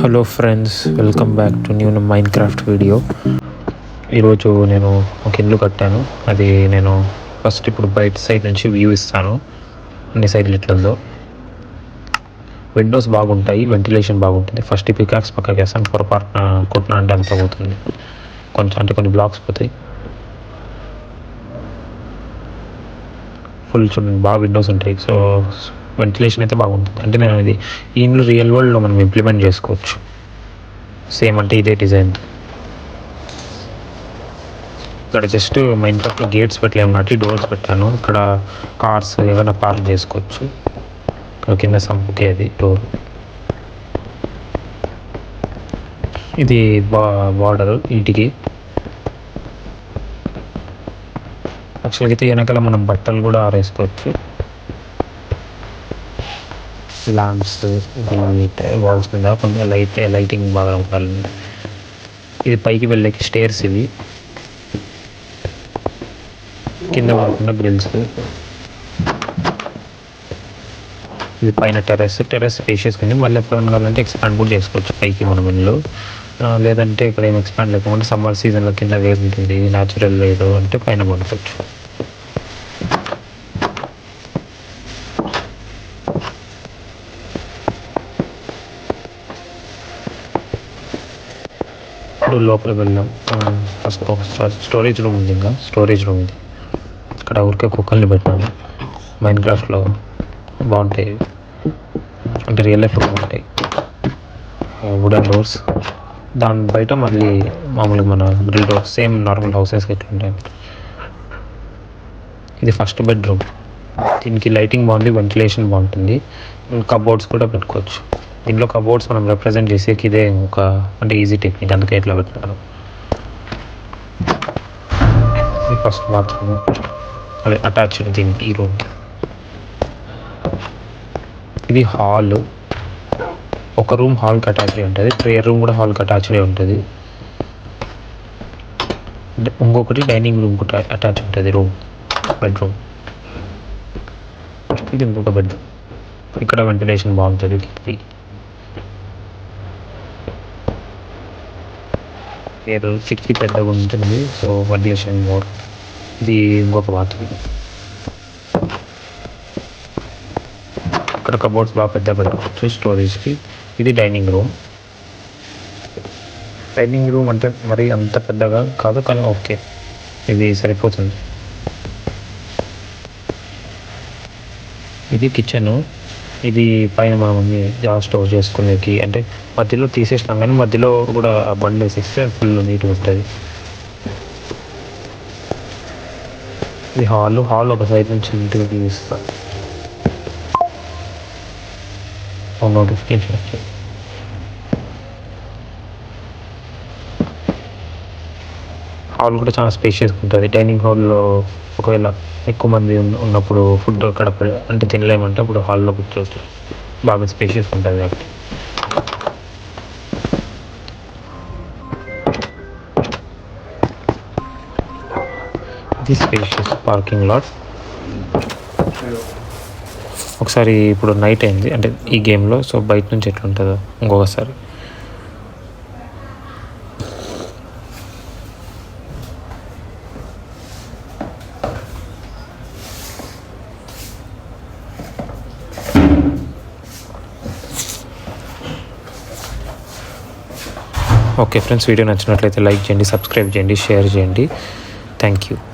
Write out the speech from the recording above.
Hello friends, welcome back to new Minecraft video. ఈరోజు నేను ఒక ఇల్లు కట్టాను. అది నేను ఫస్ట్ ఇప్పుడు బయట సైడ్ నుంచి వ్యూ ఇస్తాను. అన్ని సైడ్లు ఎట్లుందో. విండోస్ బాగుంటాయి, వెంటిలేషన్ బాగుంటుంది. ఫస్ట్ ఈ పికాక్స్ పక్కకి వేస్తాను. పొరపాటున కొట్టిన అంటే అంత పోతుంది. కొంచెం అంటే కొన్ని బ్లాక్స్ పోతాయి. ఫుల్ చూడండి, బాగా విండోస్ ఉంటాయి. సో వెంటిలేషన్ అయితే బాగుంటుంది. అంటే నేను ఇది ఈ ఇంట్లో రియల్ వరల్డ్లో మనం ఇంప్లిమెంట్ చేసుకోవచ్చు. సేమ్ అంటే ఇదే డిజైన్. ఇక్కడ జస్ట్ మైన్క్రాఫ్ట్లో గేట్స్ పెట్టలేము కాబట్టి డోర్స్ పెట్టాను. ఇక్కడ కార్స్ ఏమైనా పార్క్ చేసుకోవచ్చు. ఇక్కడ కింద సంపుకి అది డోర్. ఇది బార్డర్ ఇంటికి. యాక్చువల్గా అయితే వెనకాల మనం బట్టలు కూడా ఆరేసుకోవచ్చు. ల్యాంప్స్ వాల్స్ మీద కొంచెం లైటింగ్ బాగా ఉండాలి. ఇది పైకి వెళ్ళేకి స్టేర్స్. ఇవి కింద కాకుండా గ్రిల్స్. ఇది పైన టెర్రస్ వేసేసుకుని మళ్ళీ ఎప్పుడైనా కావాలంటే ఎక్స్పాండ్ కూడా చేసుకోవచ్చు పైకి మనం ఇల్లు. లేదంటే ఇక్కడ ఏం ఎక్స్పాండ్ లేకుండా సమ్మర్ సీజన్లో కింద వేరు ఉంటుంది, న్యాచురల్ లేదు అంటే పైన పడుకోవచ్చు. ఇప్పుడు లోపల వెళ్ళాం. ఫస్ట్ స్టోరేజ్ రూమ్ ఉంది. ఇంకా స్టోరేజ్ రూమ్ ఇది. ఇక్కడ ఊరికే కుక్కల్ని పెట్టాను. మైన్క్రాఫ్ట్లో బాగుంటాయి, అంటే రియల్ లైఫ్లో బాగుంటాయి. Wooden doors. దాని బయట మళ్ళీ మామూలుగా మన గ్రిల్ డోర్స్, సేమ్ నార్మల్ హౌసెస్కి ఎట్లా ఉంటాయి. ఇది ఫస్ట్ బెడ్రూమ్. దీనికి లైటింగ్ బాగుంది, వెంటిలేషన్ బాగుంటుంది. కబోర్డ్స్ కూడా పెట్టుకోవచ్చు. దీంట్లో కబోర్డ్స్ మనం రిప్రజెంట్ చేసేకి ఇదే ఒక అంటే ఈజీ టెక్నిక్, అందుకే ఇట్లా పెట్టాను. ఇది ఫస్ట్ బాత్రూమ్, అదే అటాచ్డ్ దీనికి ఈ రూమ్. ఇది హాల్. ఒక రూమ్ హాల్కి అటాచ్డ్ ఉంటుంది. ప్రేయర్ రూమ్ కూడా హాల్కి అటాచ్డ్ ఉంటుంది. ఇంకొకటి డైనింగ్ రూమ్ కూడా అటాచ్ ఉంటుంది. Room bedroom. ఇది ఇంకొక బెడ్రూమ్. ఇక్కడ వెంటిలేషన్ బాగుంటుంది. కిటికీ పెద్దగా ఉంటుంది, సో వెంటిలేషన్ మోర్. ఇది ఇంకొక బాత్రూమ్. ఇక్కడ కబోర్డ్స్ బాగా పెద్ద పెట్టుకోవచ్చు స్టోరేజ్కి. ఇది డైనింగ్ రూమ్. డైనింగ్ రూమ్ అంటే మరి అంత పెద్దగా కాదు, కానీ ఓకే, ఇది సరిపోతుంది. ఇది కిచెను. ఇది పైన మనం స్టోర్ చేసుకునేకి, అంటే మధ్యలో తీసేసినాం కానీ మధ్యలో కూడా బండ్ వేసేస్తే ఫుల్ నీట్గా ఉంటుంది. ఇది హాల్ ఒక సైడ్ నుంచి నీట్గా తీస్తాను. నోటిఫికేషన్ వచ్చాయి. హాల్ కూడా చాలా స్పేషియస్గా ఉంటుంది. డైనింగ్ హాల్లో ఒకవేళ ఎక్కువ మంది ఉన్నప్పుడు ఫుడ్ అక్కడ అంటే తినలేమంటే అప్పుడు హాల్లో కూర్చోవచ్చు. బాగా స్పేషియస్గా ఉంటుంది కాబట్టి. ఇది స్పేషియస్ పార్కింగ్ లాట్. ఒకసారి ఇప్పుడు నైట్ అయింది అంటే ఈ గేమ్లో, సో బయట నుంచి ఎట్లుంటుందో ఇంకొకసారి. ఓకే ఫ్రెండ్స్, వీడియో నచ్చినట్లయితే లైక్ చేయండి, సబ్స్క్రైబ్ చేయండి, షేర్ చేయండి. Thank you.